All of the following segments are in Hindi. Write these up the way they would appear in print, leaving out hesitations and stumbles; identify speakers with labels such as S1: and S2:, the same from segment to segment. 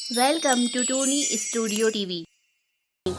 S1: Welcome to Tony studio TV.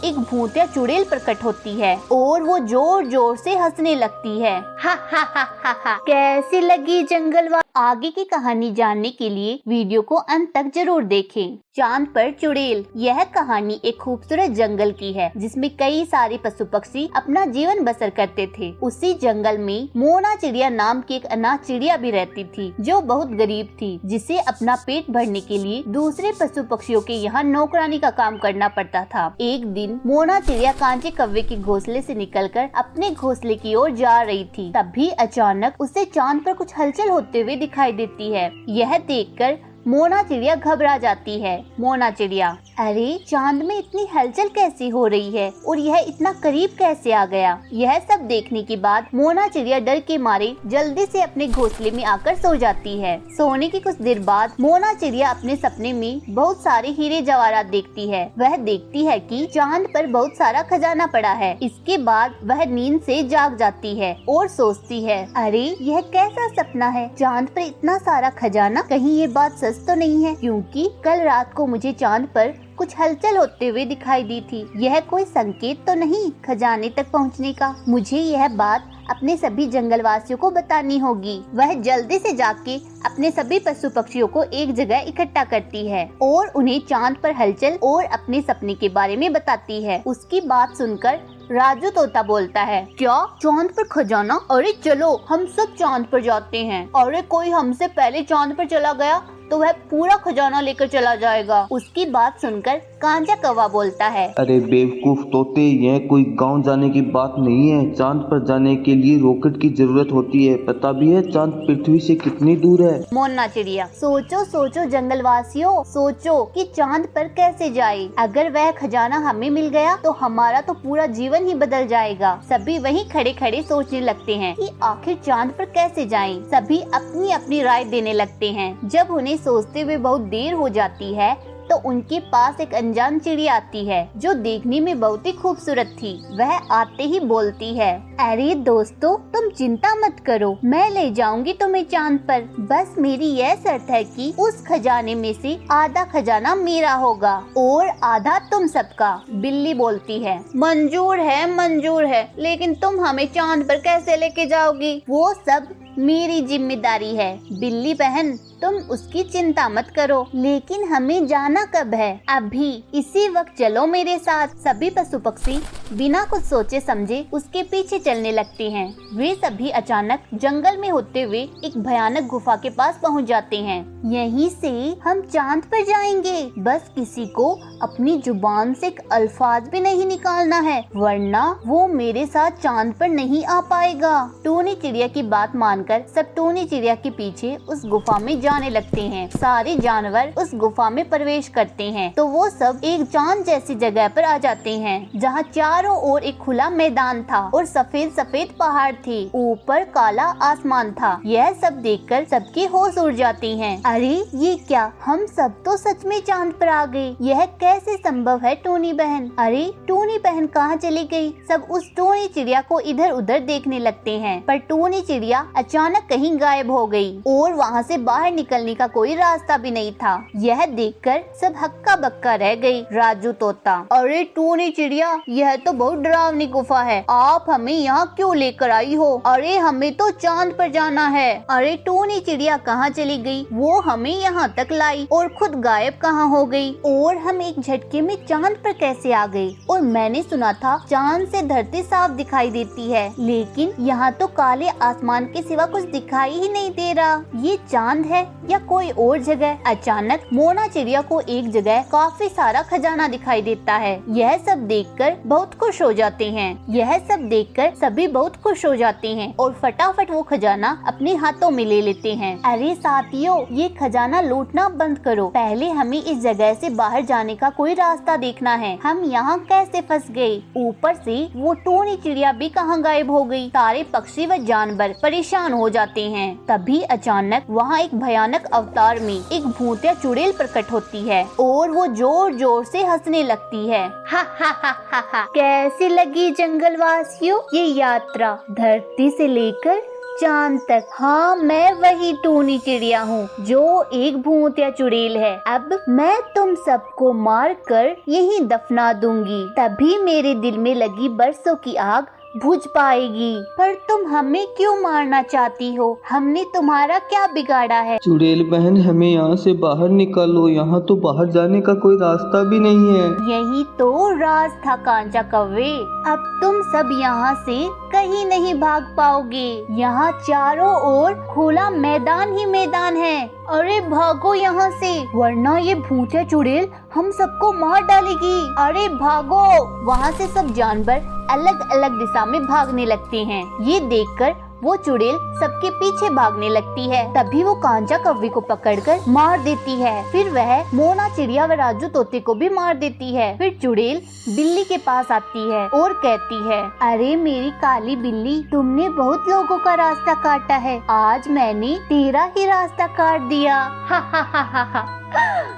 S2: एक भूतिया चुड़ैल प्रकट होती है और वो जोर जोर से हंसने लगती है। हा हा हा हा हा। कैसी लगी जंगलवासी? आगे की कहानी जानने के लिए वीडियो को अंत तक जरूर देखें। चांद पर चुड़ैल। यह कहानी एक खूबसूरत जंगल की है जिसमें कई सारे पशु पक्षी अपना जीवन बसर करते थे। उसी जंगल में मोना चिड़िया नाम की एक अनाथ चिड़िया भी रहती थी जो बहुत गरीब थी, जिसे अपना पेट भरने के लिए दूसरे पशु पक्षियों के यहाँ नौकरानी का काम करना पड़ता था। एक दिन मोना चिड़िया कांचे कौवे के घोंसले से निकलकर अपने घोंसले की ओर जा रही थी। तभी अचानक उसे चांद पर कुछ हलचल होते हुए दिखाई देती है। यह देखकर मोना चिड़िया घबरा जाती है। मोना चिड़िया, अरे चांद में इतनी हलचल कैसी हो रही है और यह इतना करीब कैसे आ गया? यह सब देखने के बाद मोना चिड़िया डर के मारे जल्दी से अपने घोंसले में आकर सो जाती है। सोने के कुछ देर बाद मोना चिड़िया अपने सपने में बहुत सारे हीरे जवाहरात देखती है। वह देखती है कि चांद पर बहुत सारा खजाना पड़ा है। इसके बाद वह नींद से जाग जाती है और सोचती है, अरे यह कैसा सपना है? चांद पर इतना सारा खजाना, कहीं ये बात सच तो नहीं है? क्योंकि कल रात को मुझे चांद पर कुछ हलचल होते हुए दिखाई दी थी। यह कोई संकेत तो नहीं खजाने तक पहुंचने का? मुझे यह बात अपने सभी जंगलवासियों को बतानी होगी। वह जल्दी से जाके अपने सभी पशु पक्षियों को एक जगह इकट्ठा करती है और उन्हें चांद पर हलचल और अपने सपने के बारे में बताती है। उसकी बात सुनकर राजू तोता बोलता है, क्या चांद पर खजाना? अरे चलो हम सब चांद पर जाते हैं। अरे कोई हमसे पहले चांद पर चला गया तो वह पूरा खजाना लेकर चला जाएगा। उसकी बात सुनकर कांचा कौवा बोलता है,
S3: अरे बेवकूफ तोते, यह कोई गांव जाने की बात नहीं है। चांद पर जाने के लिए रॉकेट की जरूरत होती है। पता भी है चांद पृथ्वी से कितनी दूर है?
S2: मोना चिड़िया, सोचो सोचो जंगलवासियों, सोचो कि चांद पर कैसे जाए। अगर वह खजाना हमें मिल गया तो हमारा तो पूरा जीवन ही बदल जाएगा। सभी वहीं खड़े खड़े सोचने लगते हैं कि आखिर चांद पर कैसे जाएं। सभी अपनी अपनी राय देने लगते हैं। जब उन्हें सोचते हुए बहुत देर हो जाती है तो उनके पास एक अनजान चिड़िया आती है जो देखने में बहुत ही खूबसूरत थी। वह आते ही बोलती है, अरे दोस्तों, तुम चिंता मत करो, मैं ले जाऊंगी तुम्हें चांद पर। बस मेरी यह शर्त है कि उस खजाने में से आधा खजाना मेरा होगा और आधा तुम सबका। बिल्ली बोलती है, मंजूर है, लेकिन तुम हमें चांद पर कैसे लेके जाओगी? वो सब मेरी जिम्मेदारी है। बिल्ली बहन, तुम उसकी चिंता मत करो। लेकिन हमें जाना कब है? अभी, इसी वक्त चलो मेरे साथ। सभी पशु पक्षी बिना कुछ सोचे समझे उसके पीछे चलने लगते हैं। वे सभी अचानक जंगल में होते हुए एक भयानक गुफा के पास पहुंच जाते हैं। यहीं से हम चांद पर जाएंगे। बस किसी को अपनी जुबान से एक अल्फाज भी नहीं निकालना है, वरना वो मेरे साथ चांद पर नहीं आ पाएगा। टोनी चिड़िया की बात मानकर सब टोनी चिड़िया के पीछे उस गुफा में जाने लगते हैं। सारे जानवर उस गुफा में प्रवेश करते हैं तो वो सब एक चांद जैसी जगह पर आ जाते हैं जहाँ चारों ओर एक खुला मैदान था और सफेद सफेद पहाड़ थे। ऊपर काला आसमान था। यह सब देखकर सबके होश उड़ जाते हैं। अरे ये क्या, हम सब तो सच में चांद पर आ गए। यह कैसे संभव है टोनी बहन? अरे टोनी बहन कहाँ चली गई? सब उस टोनी चिड़िया को इधर उधर देखने लगते हैं, पर टोनी चिड़िया अचानक कहीं गायब हो गई और वहाँ से बाहर निकलने का कोई रास्ता भी नहीं था। यह देखकर सब हक्का बक्का रह गई। राजू तोता, अरे टोनी चिड़िया, यह तो बहुत डरावनी गुफा है। आप हमें यहाँ क्यों लेकर आई हो? अरे हमें तो चांद पर जाना है। अरे टोनी चिड़िया कहाँ चली गई? वो हमें यहाँ तक लाई और खुद गायब कहाँ हो गई? और हम एक झटके में चांद पर कैसे आ गए? और मैंने सुना था चांद से धरती साफ दिखाई देती है, लेकिन यहाँ तो काले आसमान के सिवा कुछ दिखाई ही नहीं दे रहा। ये चांद है या कोई और जगह? अचानक मोना चिड़िया को एक जगह काफी सारा खजाना दिखाई देता है। यह सब देखकर बहुत खुश हो जाते हैं। यह सब देखकर सभी बहुत खुश हो जाते हैं और फटाफट वो खजाना अपने हाथों में ले लेते हैं। अरे साथियों, ये खजाना लूटना बंद करो। पहले हमें इस जगह से बाहर जाने का कोई रास्ता देखना है। हम यहाँ कैसे फंस गए? ऊपर से वो टोनी चिड़िया भी कहाँ गायब हो गई? सारे पक्षी व जानवर परेशान हो जाते हैं। तभी अचानक वहाँ एक भयानक अवतार में एक भूतिया चुड़ैल प्रकट होती है और वो जोर जोर से हंसने लगती है। हा हा हा हा हा। कैसी लगी जंगलवासियों ये यात्रा? धरती से लेकर चांद तक। हाँ, मैं वही टूनी चिड़िया हूँ जो एक भूतिया चुड़ैल है। अब मैं तुम सबको मार कर यहीं दफना दूंगी, तभी मेरे दिल में लगी बरसों की आग बुझ पाएगी। पर तुम हमें क्यों मारना चाहती हो? हमने तुम्हारा क्या बिगाड़ा है?
S3: चुड़ैल बहन, हमें यहाँ से बाहर निकालो, यहाँ तो बाहर जाने का कोई रास्ता भी नहीं है।
S2: यही तो राज था कांचा कौवे। अब तुम सब यहाँ से कहीं नहीं भाग पाओगे। यहाँ चारों ओर खुला मैदान ही मैदान है। अरे भागो यहाँ से, वरना ये भूतिया चुड़ैल हम सबको मार डालेगी। अरे भागो। वहाँ से सब जानवर अलग अलग दिशा में भागने लगते हैं। ये देखकर वो चुड़ैल सबके पीछे भागने लगती है। तभी वो कांचा कौवे को पकड़कर मार देती है। फिर वह मोना चिड़िया व राजू तोते को भी मार देती है। फिर चुड़ैल बिल्ली के पास आती है और कहती है, अरे मेरी काली बिल्ली, तुमने बहुत लोगों का रास्ता काटा है, आज मैंने तेरा ही रास्ता काट दिया। हा हा हा हा हा।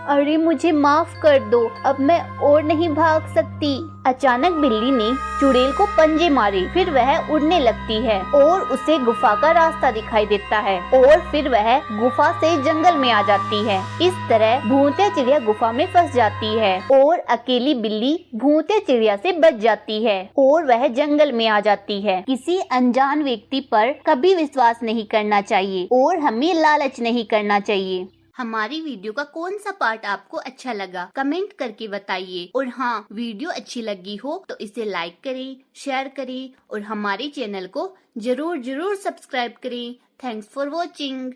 S2: अरे मुझे माफ कर दो, अब मैं और नहीं भाग सकती। अचानक बिल्ली ने चुड़ैल को पंजे मारे। फिर वह उड़ने लगती है और उसे गुफा का रास्ता दिखाई देता है और फिर वह गुफा से जंगल में आ जाती है। इस तरह भूतिया चिड़िया गुफा में फंस जाती है और अकेली बिल्ली भूतिया चिड़िया से बच जाती है और वह जंगल में आ जाती है। किसी अनजान व्यक्ति पर कभी विश्वास नहीं करना चाहिए और हमें लालच नहीं करना चाहिए।
S1: हमारी वीडियो का कौन सा पार्ट आपको अच्छा लगा कमेंट करके बताइए। और हाँ, वीडियो अच्छी लगी हो तो इसे लाइक करें, शेयर करें और हमारे चैनल को जरूर सब्सक्राइब करें। Thanks for watching.